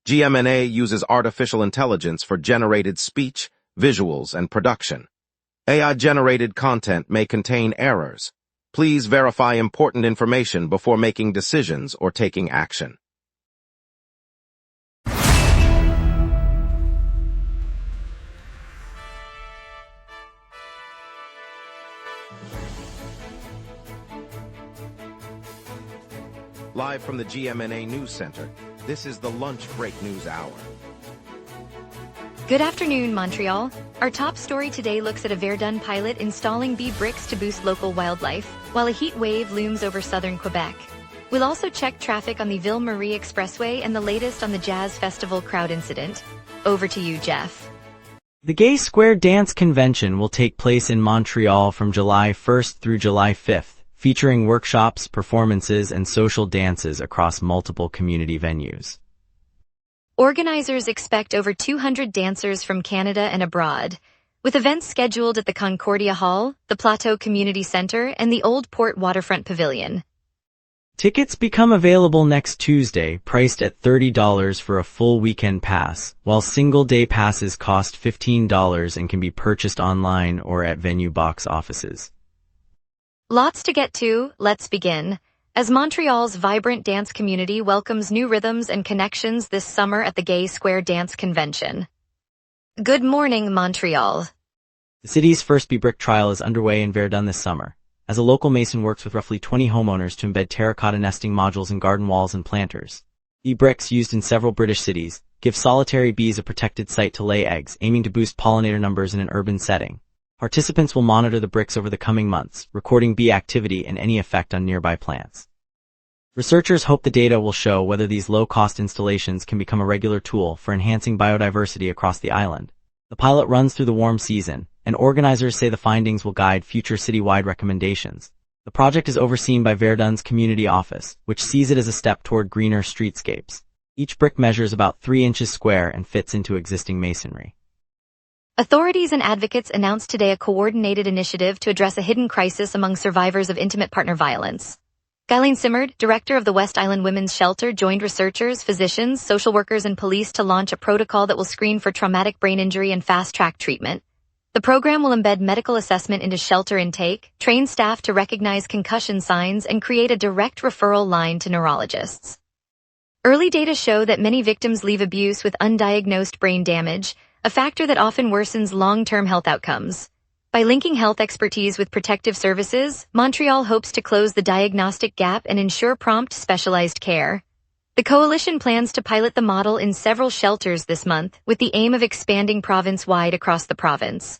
GMNA uses artificial intelligence for generated speech, visuals, and production. AI-generated content may contain errors. Please verify important information before making decisions or taking action. Live from the GMNA News Center, this is the Lunch Break News Hour. Good afternoon, Montreal. Our top story today looks at a Verdun pilot installing bee bricks to boost local wildlife, while a heat wave looms over southern Quebec. We'll also check traffic on the Ville-Marie Expressway and the latest on the Jazz Festival crowd incident. Over to you, Jeff. The Gay Square Dance Convention will take place in Montreal from July 1st through July 5th, featuring workshops, performances, and social dances across multiple community venues. Organizers expect over 200 dancers from Canada and abroad, with events scheduled at the Concordia Hall, the Plateau Community Centre, and the Old Port Waterfront Pavilion. Tickets become available next Tuesday, priced at $30 for a full weekend pass, while single-day passes cost $15 and can be purchased online or at venue box offices. Lots to get to, let's begin. As Montreal's vibrant dance community welcomes new rhythms and connections this summer at the Gay Square Dance Convention. Good morning, Montreal. The city's first bee brick trial is underway in Verdun this summer, as a local mason works with roughly 20 homeowners to embed terracotta nesting modules in garden walls and planters. Bee bricks, used in several British cities, give solitary bees a protected site to lay eggs, aiming to boost pollinator numbers in an urban setting. Participants will monitor the bricks over the coming months, recording bee activity and any effect on nearby plants. Researchers hope the data will show whether these low-cost installations can become a regular tool for enhancing biodiversity across the island. The pilot runs through the warm season, and organizers say the findings will guide future citywide recommendations. The project is overseen by Verdun's community office, which sees it as a step toward greener streetscapes. Each brick measures about 3 inches square and fits into existing masonry. Authorities and advocates announced today a coordinated initiative to address a hidden crisis among survivors of intimate partner violence. Guylaine Simard, director of the West Island Women's Shelter, joined researchers, physicians, social workers, and police to launch a protocol that will screen for traumatic brain injury and fast-track treatment. The program will embed medical assessment into shelter intake, train staff to recognize concussion signs, and create a direct referral line to neurologists. Early data show that many victims leave abuse with undiagnosed brain damage, a factor that often worsens long-term health outcomes. By linking health expertise with protective services, Montreal hopes to close the diagnostic gap and ensure prompt, specialized care. The coalition plans to pilot the model in several shelters this month, with the aim of expanding province-wide across the province.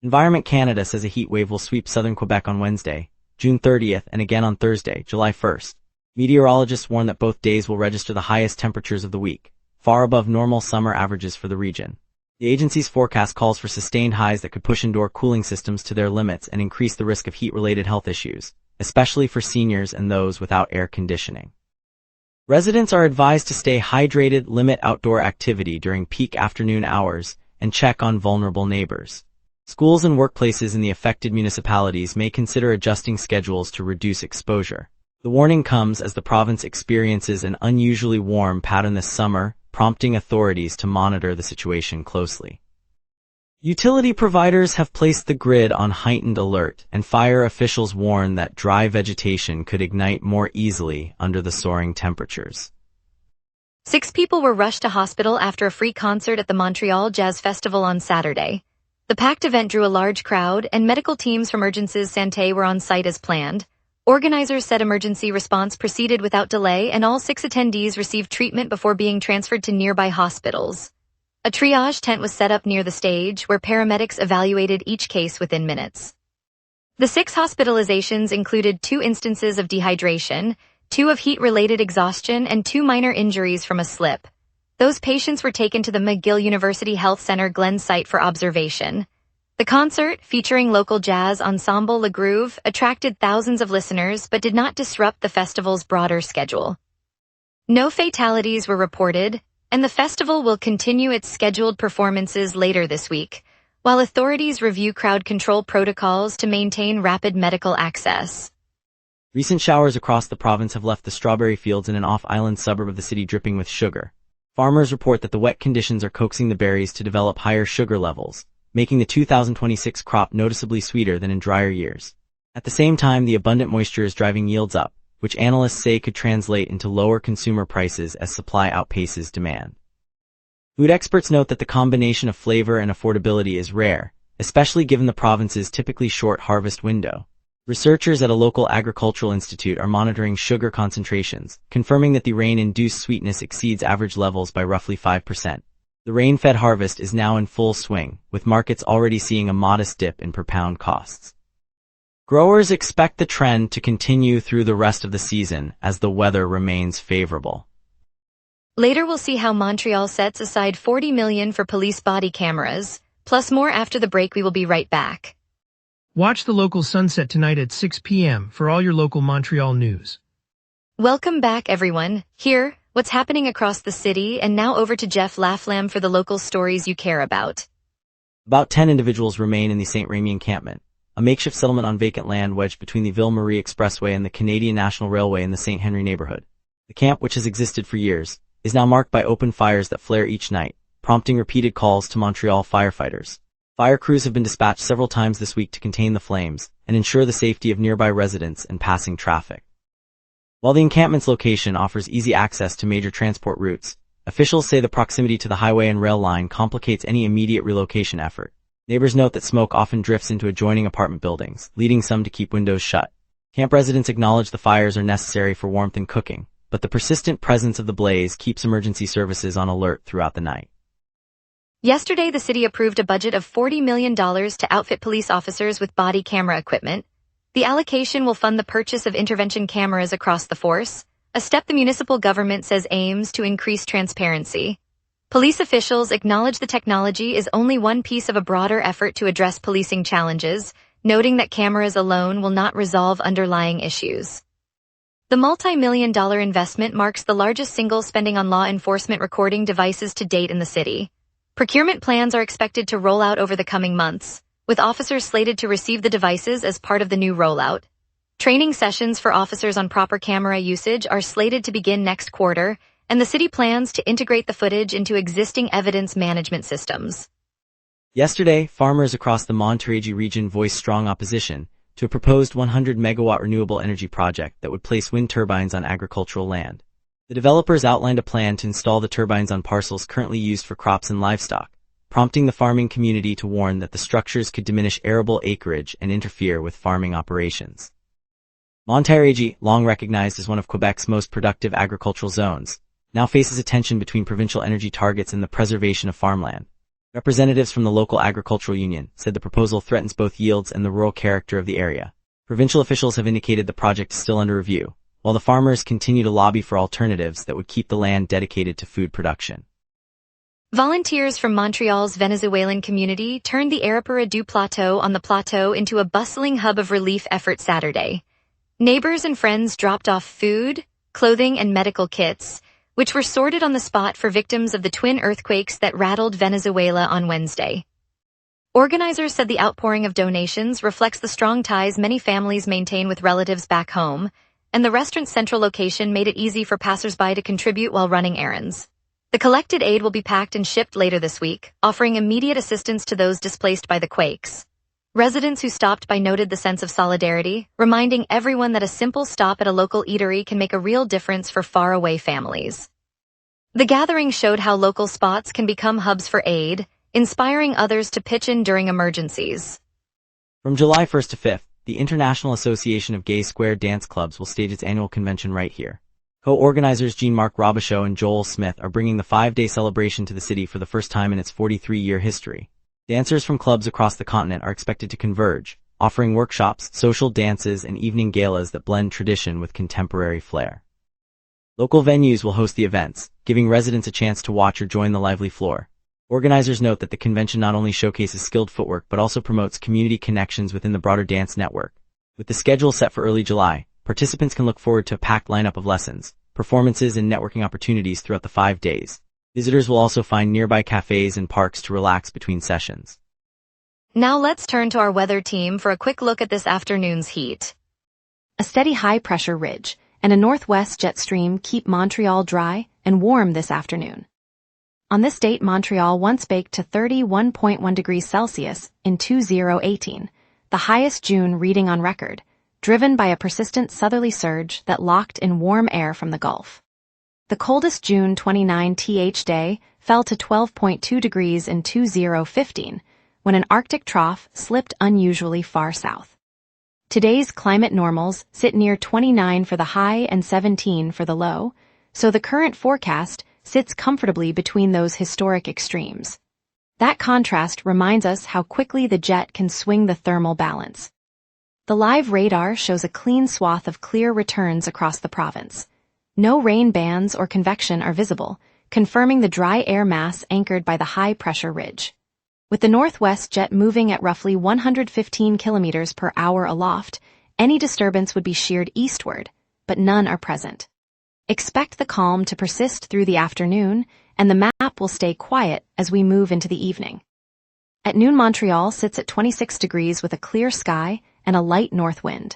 Environment Canada says a heat wave will sweep southern Quebec on Wednesday, June 30th, and again on Thursday, July 1st. Meteorologists warn that both days will register the highest temperatures of the week, far above normal summer averages for the region. The agency's forecast calls for sustained highs that could push indoor cooling systems to their limits and increase the risk of heat-related health issues, especially for seniors and those without air conditioning. Residents are advised to stay hydrated, limit outdoor activity during peak afternoon hours, and check on vulnerable neighbors. Schools and workplaces in the affected municipalities may consider adjusting schedules to reduce exposure. The warning comes as the province experiences an unusually warm pattern this summer, prompting authorities to monitor the situation closely. Utility providers have placed the grid on heightened alert, and fire officials warn that dry vegetation could ignite more easily under the soaring temperatures. 6 people were rushed to hospital after a free concert at the Montreal Jazz Festival on Saturday. The packed event drew a large crowd, and medical teams from Urgences Santé were on site as planned. Organizers said emergency response proceeded without delay, and all 6 attendees received treatment before being transferred to nearby hospitals. A triage tent was set up near the stage, where paramedics evaluated each case within minutes. The 6 hospitalizations included 2 instances of dehydration, 2 of heat-related exhaustion, and 2 minor injuries from a slip. Those patients were taken to the McGill University Health Center Glen site for observation. The concert, featuring local jazz ensemble Le Groove, attracted thousands of listeners but did not disrupt the festival's broader schedule. No fatalities were reported, and the festival will continue its scheduled performances later this week, while authorities review crowd control protocols to maintain rapid medical access. Recent showers across the province have left the strawberry fields in an off-island suburb of the city dripping with sugar. Farmers report that the wet conditions are coaxing the berries to develop higher sugar levels, making the 2026 crop noticeably sweeter than in drier years. At the same time, the abundant moisture is driving yields up, which analysts say could translate into lower consumer prices as supply outpaces demand. Food experts note that the combination of flavor and affordability is rare, especially given the province's typically short harvest window. Researchers at a local agricultural institute are monitoring sugar concentrations, confirming that the rain-induced sweetness exceeds average levels by roughly 5%. The rain-fed harvest is now in full swing, with markets already seeing a modest dip in per-pound costs. Growers expect the trend to continue through the rest of the season as the weather remains favorable. Later we'll see how Montreal sets aside $40 million for police body cameras, plus more after the break. We will be right back. Watch the local sunset tonight at 6 p.m. for all your local Montreal news. Welcome back, everyone. Here, what's happening across the city, and now over to Jeff Laflamme for the local stories you care about. About 10 individuals remain in the St. Remy encampment, a makeshift settlement on vacant land wedged between the Ville-Marie Expressway and the Canadian National Railway in the St. Henry neighborhood. The camp, which has existed for years, is now marked by open fires that flare each night, prompting repeated calls to Montreal firefighters. Fire crews have been dispatched several times this week to contain the flames and ensure the safety of nearby residents and passing traffic. While the encampment's location offers easy access to major transport routes, officials say the proximity to the highway and rail line complicates any immediate relocation effort. Neighbors note that smoke often drifts into adjoining apartment buildings, leading some to keep windows shut. Camp residents acknowledge the fires are necessary for warmth and cooking, but the persistent presence of the blaze keeps emergency services on alert throughout the night. Yesterday, the city approved a budget of $40 million to outfit police officers with body camera equipment. The allocation will fund the purchase of intervention cameras across the force, a step the municipal government says aims to increase transparency. Police officials acknowledge the technology is only one piece of a broader effort to address policing challenges, noting that cameras alone will not resolve underlying issues. The multi-million-dollar investment marks the largest single spending on law enforcement recording devices to date in the city. Procurement plans are expected to roll out over the coming months, with officers slated to receive the devices as part of the new rollout. Training sessions for officers on proper camera usage are slated to begin next quarter, and the city plans to integrate the footage into existing evidence management systems. Yesterday, farmers across the Montreal region voiced strong opposition to a proposed 100-megawatt renewable energy project that would place wind turbines on agricultural land. The developers outlined a plan to install the turbines on parcels currently used for crops and livestock, prompting the farming community to warn that the structures could diminish arable acreage and interfere with farming operations. Montreal, long recognized as one of Quebec's most productive agricultural zones, now faces a tension between provincial energy targets and the preservation of farmland. Representatives from the local agricultural union said the proposal threatens both yields and the rural character of the area. Provincial officials have indicated the project is still under review, while the farmers continue to lobby for alternatives that would keep the land dedicated to food production. Volunteers from Montreal's Venezuelan community turned the Arapura du Plateau on the plateau into a bustling hub of relief effort Saturday. Neighbors and friends dropped off food, clothing, and medical kits, which were sorted on the spot for victims of the twin earthquakes that rattled Venezuela on Wednesday. Organizers said the outpouring of donations reflects the strong ties many families maintain with relatives back home, and the restaurant's central location made it easy for passersby to contribute while running errands. The collected aid will be packed and shipped later this week, offering immediate assistance to those displaced by the quakes. Residents who stopped by noted the sense of solidarity, reminding everyone that a simple stop at a local eatery can make a real difference for faraway families. The gathering showed how local spots can become hubs for aid, inspiring others to pitch in during emergencies. From July 1st to 5th, the International Association of Gay Square Dance Clubs will stage its annual convention right here. Co-organizers Jean-Marc Robichaud and Joel Smith are bringing the 5-day celebration to the city for the first time in its 43-year history. Dancers from clubs across the continent are expected to converge, offering workshops, social dances, and evening galas that blend tradition with contemporary flair. Local venues will host the events, giving residents a chance to watch or join the lively floor. Organizers note that the convention not only showcases skilled footwork but also promotes community connections within the broader dance network. With the schedule set for early July, participants can look forward to a packed lineup of lessons, performances, and networking opportunities throughout the 5 days. Visitors will also find nearby cafes and parks to relax between sessions. Now let's turn to our weather team for a quick look at this afternoon's heat. A steady high-pressure ridge and a northwest jet stream keep Montreal dry and warm this afternoon. On this date, Montreal once baked to 31.1 degrees Celsius in 2018, the highest June reading on record, driven by a persistent southerly surge that locked in warm air from the Gulf. The coldest June 29th day fell to 12.2 degrees in 2015, when an Arctic trough slipped unusually far south. Today's climate normals sit near 29 for the high and 17 for the low, so the current forecast sits comfortably between those historic extremes. That contrast reminds us how quickly the jet can swing the thermal balance. The live radar shows a clean swath of clear returns across the province. No rain bands or convection are visible, confirming the dry air mass anchored by the high-pressure ridge. With the northwest jet moving at roughly 115 kilometers per hour aloft, any disturbance would be sheared eastward, but none are present. Expect the calm to persist through the afternoon, and the map will stay quiet as we move into the evening. At noon, Montreal sits at 26 degrees with a clear sky and a light north wind.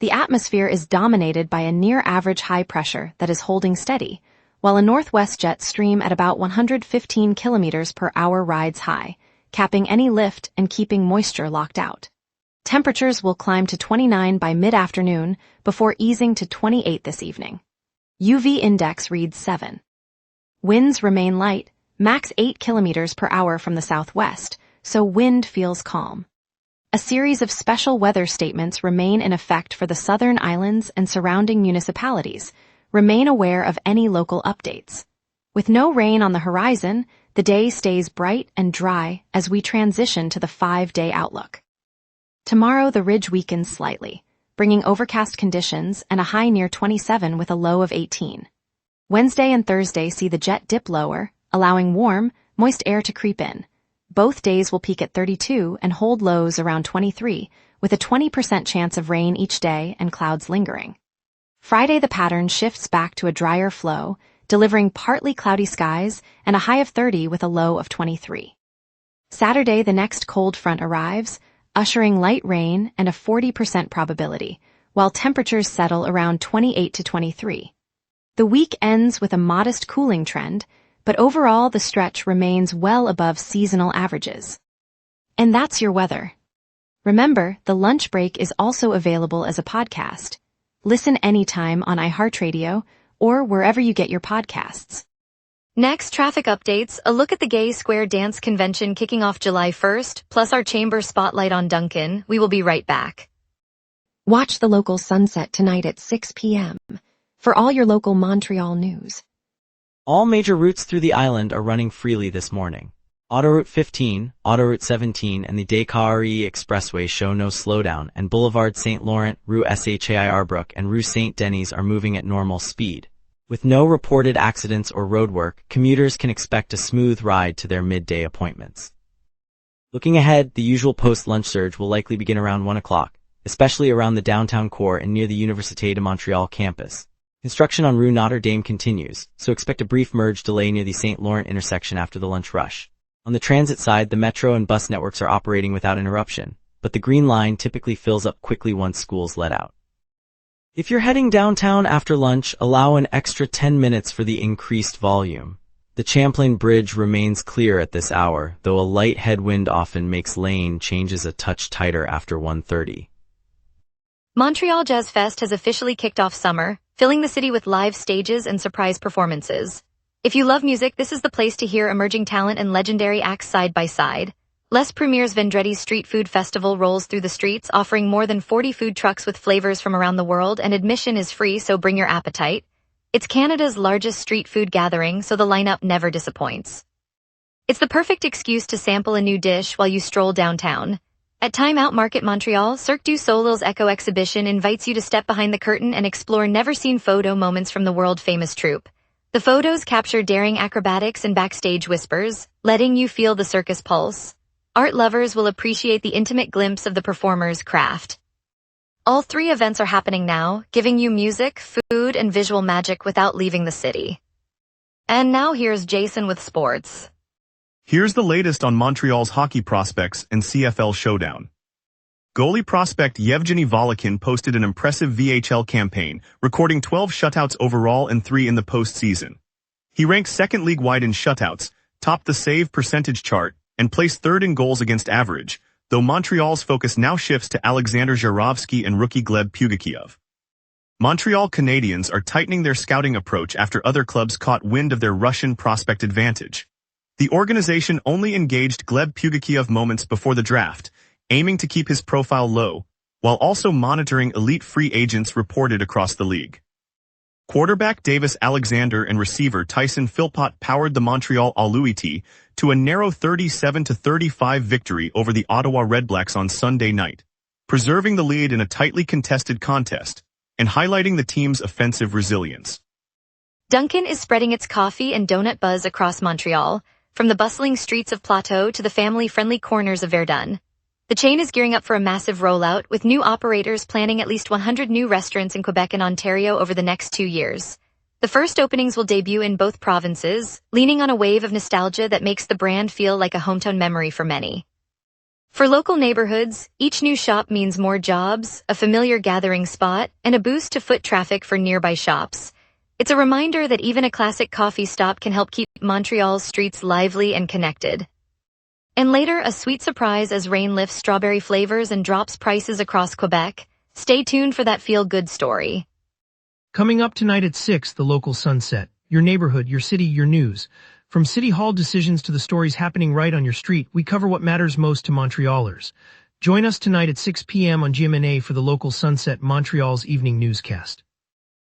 The atmosphere is dominated by a near-average high pressure that is holding steady, while a northwest jet stream at about 115 kilometers per hour rides high, capping any lift and keeping moisture locked out. Temperatures will climb to 29 by mid-afternoon before easing to 28 this evening. UV index reads 7. Winds remain light, max 8 kilometers per hour from the southwest, so wind feels calm. A series of special weather statements remain in effect for the southern islands and surrounding municipalities. Remain aware of any local updates. With no rain on the horizon, the day stays bright and dry as we transition to the 5-day outlook. Tomorrow, the ridge weakens slightly, bringing overcast conditions and a high near 27 with a low of 18. Wednesday and Thursday see the jet dip lower, allowing warm, moist air to creep in. Both days will peak at 32 and hold lows around 23, with a 20% chance of rain each day and clouds lingering. Friday, the pattern shifts back to a drier flow, delivering partly cloudy skies and a high of 30 with a low of 23. Saturday, the next cold front arrives, ushering light rain and a 40% probability, while temperatures settle around 28 to 23. The week ends with a modest cooling trend, but overall the stretch remains well above seasonal averages. And that's your weather. Remember, the lunch break is also available as a podcast. Listen anytime on iHeartRadio or wherever you get your podcasts. Next, traffic updates, a look at the Gay Square Dance Convention kicking off July 1st, plus our chamber spotlight on Duncan. We will be right back. Watch the local sunset tonight at 6 p.m. for all your local Montreal news. All major routes through the island are running freely this morning. Autoroute 15, Autoroute 17, and the Descaries Expressway show no slowdown, and Boulevard St. Laurent, Rue Shai Arbrook, and Rue St. Denis are moving at normal speed. With no reported accidents or roadwork, commuters can expect a smooth ride to their midday appointments. Looking ahead, the usual post-lunch surge will likely begin around 1 o'clock, especially around the downtown core and near the Université de Montréal campus. Construction on Rue Notre Dame continues, so expect a brief merge delay near the St. Laurent intersection after the lunch rush. On the transit side, the metro and bus networks are operating without interruption, but the Green Line typically fills up quickly once schools let out. If you're heading downtown after lunch, allow an extra 10 minutes for the increased volume. The Champlain Bridge remains clear at this hour, though a light headwind often makes lane changes a touch tighter after 1:30. Montreal Jazz Fest has officially kicked off summer, filling the city with live stages and surprise performances. If you love music, this is the place to hear emerging talent and legendary acts side by side. Les Premiers Vendredi Street Food Festival rolls through the streets, offering more than 40 food trucks with flavors from around the world, and admission is free, so bring your appetite. It's Canada's largest street food gathering, so the lineup never disappoints. It's the perfect excuse to sample a new dish while you stroll downtown. At Time Out Market Montreal, Cirque du Soleil's Echo exhibition invites you to step behind the curtain and explore never-seen photo moments from the world-famous troupe. The photos capture daring acrobatics and backstage whispers, letting you feel the circus pulse. Art lovers will appreciate the intimate glimpse of the performer's craft. All three events are happening now, giving you music, food, and visual magic without leaving the city. And now here's Jason with sports. Here's the latest on Montreal's hockey prospects and CFL showdown. Goalie prospect Yevgeny Volokin posted an impressive VHL campaign, recording 12 shutouts overall and 3 in the postseason. He ranks second league-wide in shutouts, topped the save percentage chart and placed third in goals against average, though Montreal's focus now shifts to Alexander Zharovsky and rookie Gleb Pugachiev. Montreal Canadiens are tightening their scouting approach after other clubs caught wind of their Russian prospect advantage. The organization only engaged Gleb Pugachiev moments before the draft, aiming to keep his profile low, while also monitoring elite free agents reported across the league. Quarterback Davis Alexander and receiver Tyson Philpott powered the Montreal Alouettes to a narrow 37-35 victory over the Ottawa Redblacks on Sunday night, preserving the lead in a tightly contested contest and highlighting the team's offensive resilience. Dunkin' is spreading its coffee and donut buzz across Montreal, from the bustling streets of Plateau to the family-friendly corners of Verdun. The chain is gearing up for a massive rollout, with new operators planning at least 100 new restaurants in Quebec and Ontario over the next 2 years. The first openings will debut in both provinces, leaning on a wave of nostalgia that makes the brand feel like a hometown memory for many. For local neighborhoods, each new shop means more jobs, a familiar gathering spot, and a boost to foot traffic for nearby shops. It's a reminder that even a classic coffee stop can help keep Montreal's streets lively and connected. And later, a sweet surprise as rain lifts strawberry flavors and drops prices across Quebec. Stay tuned for that feel-good story. Coming up tonight at 6, the local sunset. Your neighborhood, your city, your news. From city hall decisions to the stories happening right on your street, we cover what matters most to Montrealers. Join us tonight at 6 p.m. on gmna for the local sunset, Montreal's evening newscast.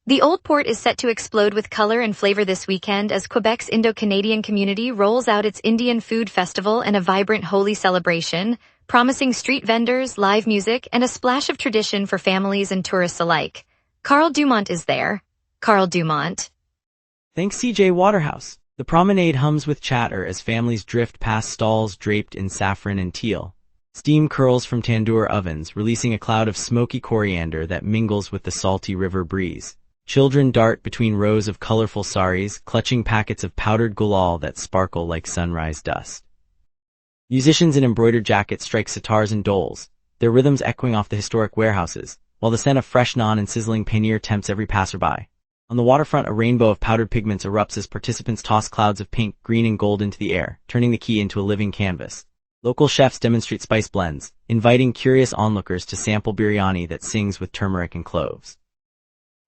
The Old Port is set to explode with color and flavor this weekend as Quebec's Indo-Canadian community rolls out its Indian Food Festival and a vibrant Holi celebration, promising street vendors, live music, and a splash of tradition for families and tourists alike. Carl Dumont is there. Carl Dumont. Thanks CJ Waterhouse. The promenade hums with chatter as families drift past stalls draped in saffron and teal. Steam curls from tandoor ovens, releasing a cloud of smoky coriander that mingles with the salty river breeze. Children dart between rows of colorful saris, clutching packets of powdered gulal that sparkle like sunrise dust. Musicians in embroidered jackets strike sitars and doles, their rhythms echoing off the historic warehouses, while the scent of fresh naan and sizzling paneer tempts every passerby. On the waterfront, a rainbow of powdered pigments erupts as participants toss clouds of pink, green, and gold into the air, turning the quay into a living canvas. Local chefs demonstrate spice blends, inviting curious onlookers to sample biryani that sings with turmeric and cloves.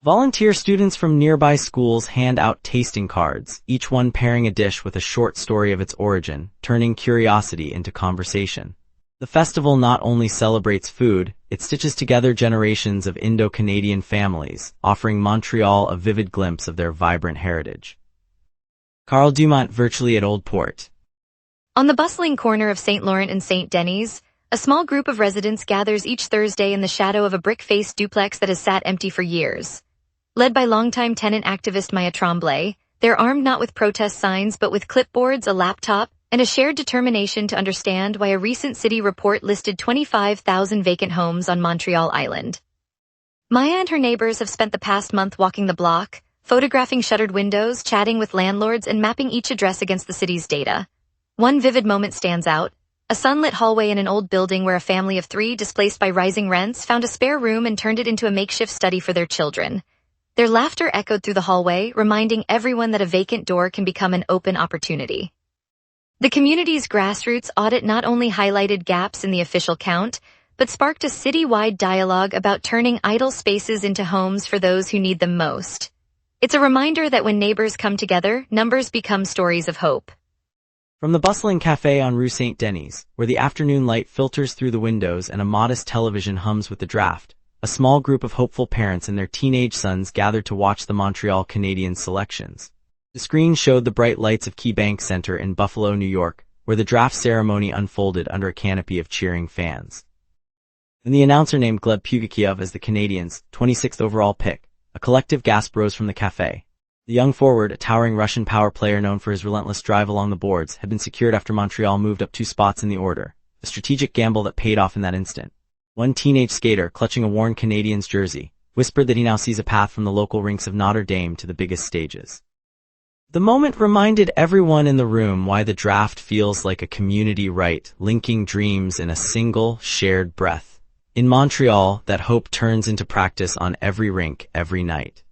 Volunteer students from nearby schools hand out tasting cards, each one pairing a dish with a short story of its origin, turning curiosity into conversation. The festival not only celebrates food, it stitches together generations of Indo-Canadian families, offering Montreal a vivid glimpse of their vibrant heritage. Carl Dumont virtually at Old Port. On the bustling corner of St. Laurent and St. Denis, a small group of residents gathers each Thursday in the shadow of a brick-faced duplex that has sat empty for years. Led by longtime tenant activist Maya Tremblay, they're armed not with protest signs but with clipboards, a laptop, and a shared determination to understand why a recent city report listed 25,000 vacant homes on Montreal Island. Maya and her neighbors have spent the past month walking the block, photographing shuttered windows, chatting with landlords, and mapping each address against the city's data. One vivid moment stands out: a sunlit hallway in an old building where a family of 3 displaced by rising rents found a spare room and turned it into a makeshift study for their children. Their laughter echoed through the hallway, reminding everyone that a vacant door can become an open opportunity. The community's grassroots audit not only highlighted gaps in the official count, but sparked a city-wide dialogue about turning idle spaces into homes for those who need them most. It's a reminder that when neighbors come together, numbers become stories of hope. From the bustling cafe on Rue St. Denis, where the afternoon light filters through the windows and a modest television hums with the draft, a small group of hopeful parents and their teenage sons gathered to watch the Montreal Canadiens selections. The screen showed the bright lights of Key Bank Center in Buffalo, New York, where the draft ceremony unfolded under a canopy of cheering fans. Then the announcer named Gleb Pugachiev as the Canadiens' 26th overall pick. A collective gasp rose from the cafe. The young forward, a towering Russian power player known for his relentless drive along the boards, had been secured after Montreal moved up 2 spots in the order, a strategic gamble that paid off in that instant. One teenage skater, clutching a worn Canadiens jersey, whispered that he now sees a path from the local rinks of Notre Dame to the biggest stages. The moment reminded everyone in the room why the draft feels like a community right, linking dreams in a single, shared breath. In Montreal, that hope turns into practice on every rink, every night.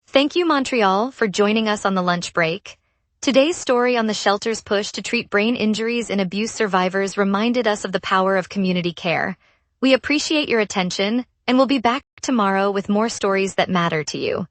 Thank you, Montreal, for joining us on the lunch break. Today's story on the shelter's push to treat brain injuries in abuse survivors reminded us of the power of community care. We appreciate your attention, and we'll be back tomorrow with more stories that matter to you.